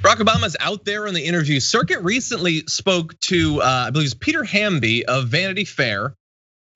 Barack Obama's out there on the interview circuit. Recently spoke to, I believe it's Peter Hamby of Vanity Fair.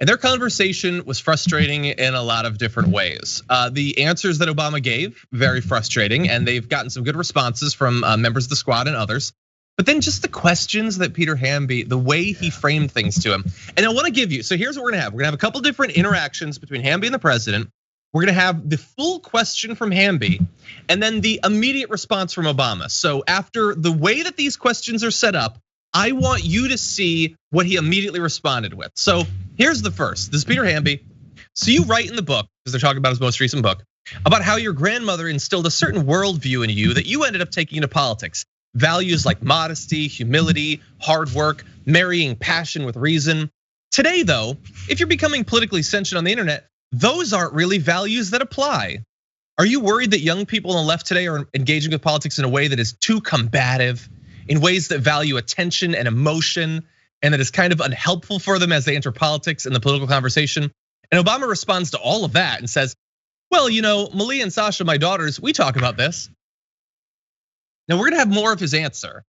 And their conversation was frustrating in a lot of different ways. The answers that Obama gave, very frustrating, and they've gotten some good responses from members of the squad and others. But then just the questions that Peter Hamby, the way he framed things to him. And I wanna give you, so here's what we're gonna have. We're gonna have a couple different interactions between Hamby and the president. We're gonna have the full question from Hamby and then the immediate response from Obama. So after the way that these questions are set up, I want you to see what he immediately responded with. So here's the first. This is Peter Hamby. So you write in the book, because they're talking about his most recent book, about how your grandmother instilled a certain worldview in you that you ended up taking into politics. Values like modesty, humility, hard work, marrying passion with reason. Today though, if you're becoming politically sentient on the internet, those aren't really values that apply. Are you worried that young people on the left today are engaging with politics in a way that is too combative, in ways that value attention and emotion, and that is kind of unhelpful for them as they enter politics and the political conversation? And Obama responds to all of that and says, well, Malia and Sasha, my daughters, we talk about this. Now we're gonna have more of his answer.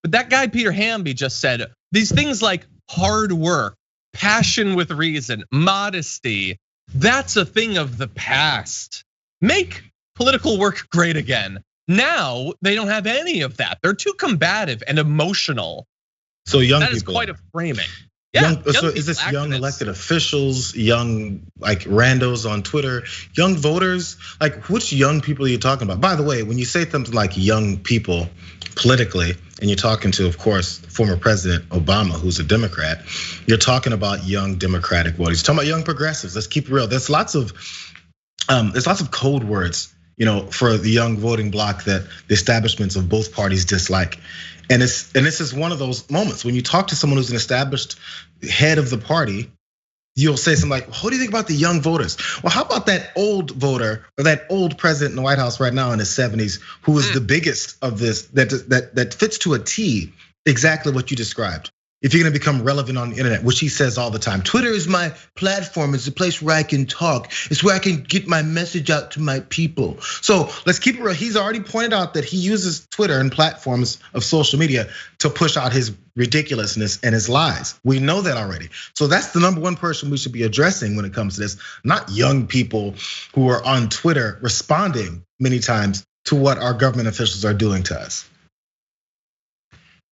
But that guy, Peter Hamby, just said these things like hard work, passion with reason, modesty, that's a thing of the past. Make political work great again. Now they don't have any of that. They're too combative and emotional. So young people. That is quite a framing. So is this young elected officials, young like randos on Twitter, young voters? Like which young people are you talking about? By the way, when you say something like young people politically, and you're talking to, of course, former President Obama, who's a Democrat, you're talking about young Democratic voters. You're talking about young progressives. Let's keep it real. There's lots of code words, for the young voting bloc that the establishments of both parties dislike. And this is one of those moments when you talk to someone who's an established head of the party, you'll say something like, what do you think about the young voters? Well, how about that old voter or that old president in the White House right now in his 70s, who is the biggest of this, that fits to a T exactly what you described. If you're gonna become relevant on the internet, which he says all the time, Twitter is my platform, it's the place where I can talk, it's where I can get my message out to my people. So let's keep it real. He's already pointed out that he uses Twitter and platforms of social media to push out his ridiculousness and his lies. We know that already. So that's the number one person we should be addressing when it comes to this, not young people who are on Twitter responding many times to what our government officials are doing to us.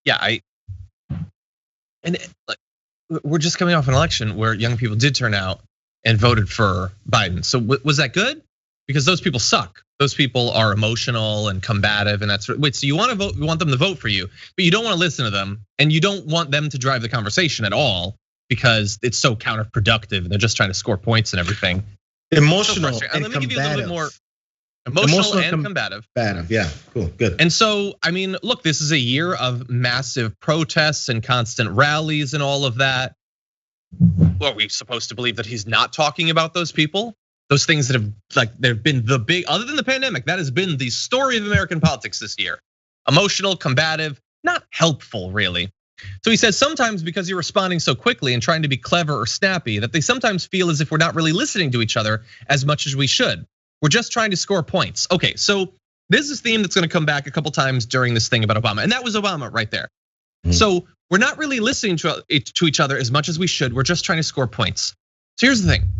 Yeah, and we're just coming off an election where young people did turn out and voted for Biden. So was that good? Because those people suck. Those people are emotional and combative, and that's wait. So you want to vote? You want them to vote for you, but you don't want to listen to them, and you don't want them to drive the conversation at all because it's so counterproductive, and they're just trying to score points and everything. Emotional so and let me give you a little bit more. Emotional and combative. Yeah, cool, good. And so, I mean, look, this is a year of massive protests and constant rallies and all of that. Well, are we supposed to believe that he's not talking about those people? Those things that have been the big, other than the pandemic, that has been the story of American politics this year. Emotional, combative, not helpful really. So he says sometimes because you're responding so quickly and trying to be clever or snappy that they sometimes feel as if we're not really listening to each other as much as we should. We're just trying to score points. Okay, so this is a theme that's gonna come back a couple times during this thing about Obama, and that was Obama right there. So we're not really listening to each other as much as we should. We're just trying to score points. So here's the thing.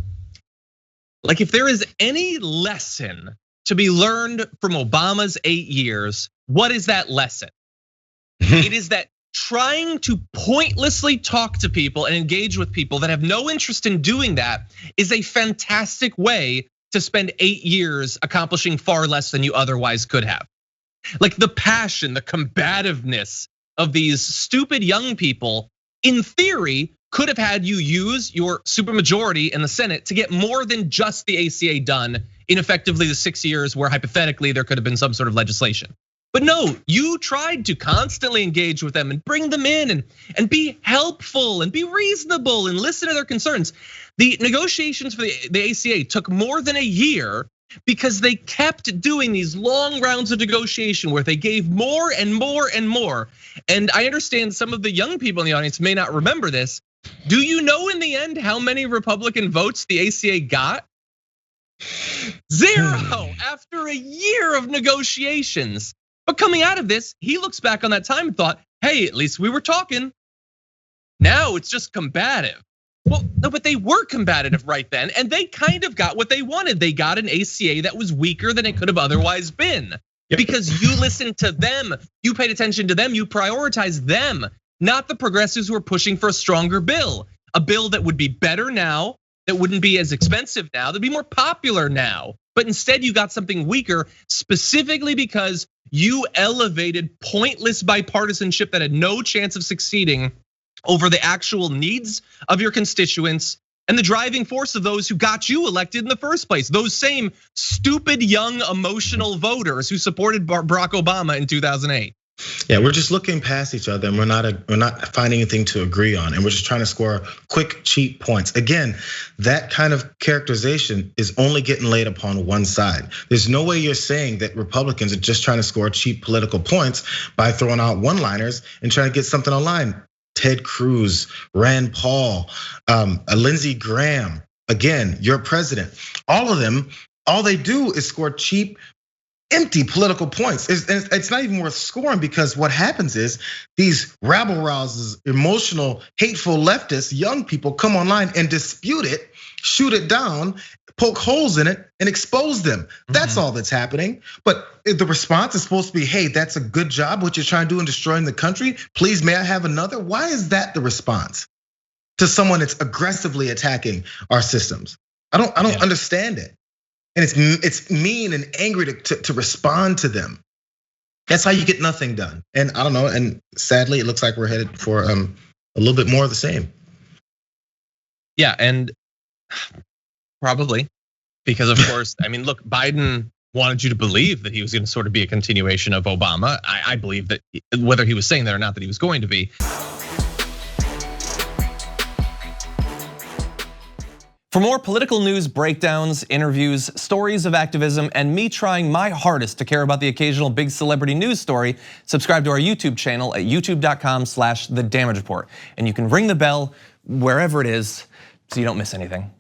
Like if there is any lesson to be learned from Obama's 8 years, what is that lesson? It is that trying to pointlessly talk to people and engage with people that have no interest in doing that is a fantastic way to spend 8 years accomplishing far less than you otherwise could have. Like the passion, the combativeness of these stupid young people, in theory, could have had you use your supermajority in the Senate to get more than just the ACA done in effectively the 6 years where hypothetically there could have been some sort of legislation. But no, you tried to constantly engage with them and bring them in and be helpful and be reasonable and listen to their concerns. The negotiations for the ACA took more than a year because they kept doing these long rounds of negotiation where they gave more and more and more. And I understand some of the young people in the audience may not remember this. Do you know in the end how many Republican votes the ACA got? 0 after a year of negotiations. But coming out of this, he looks back on that time and thought, hey, at least we were talking. Now it's just combative. Well, no, but they were combative right then, and they kind of got what they wanted. They got an ACA that was weaker than it could have otherwise been. Because you listened to them, you paid attention to them, you prioritized them, not the progressives who are pushing for a stronger bill. A bill that would be better now, that wouldn't be as expensive now, that'd be more popular now. But instead you got something weaker specifically because you elevated pointless bipartisanship that had no chance of succeeding over the actual needs of your constituents and the driving force of those who got you elected in the first place. Those same stupid, young, emotional voters who supported Barack Obama in 2008. Yeah, we're just looking past each other and we're not finding anything to agree on, and we're just trying to score quick, cheap points. Again, that kind of characterization is only getting laid upon one side. There's no way you're saying that Republicans are just trying to score cheap political points by throwing out one-liners and trying to get something online. Ted Cruz, Rand Paul, Lindsey Graham, again, your president, all of them, all they do is score cheap, empty political points. It's not even worth scoring, because what happens is these rabble-rousers, emotional, hateful leftists, young people come online and dispute it, shoot it down, poke holes in it, and expose them. That's all that's happening. But the response is supposed to be, hey, that's a good job, what you're trying to do in destroying the country. Please, may I have another? Why is that the response to someone that's aggressively attacking our systems? I don't understand it. And it's mean and angry to respond to them. That's how you get nothing done. And I don't know, and sadly, it looks like we're headed for a little bit more of the same. Yeah, and probably because of course, I mean, look, Biden wanted you to believe that he was going to sort of be a continuation of Obama. I believe that whether he was saying that or not, that he was going to be. For more political news, breakdowns, interviews, stories of activism, and me trying my hardest to care about the occasional big celebrity news story, subscribe to our YouTube channel at youtube.com/The Damage Report. And you can ring the bell wherever it is so you don't miss anything.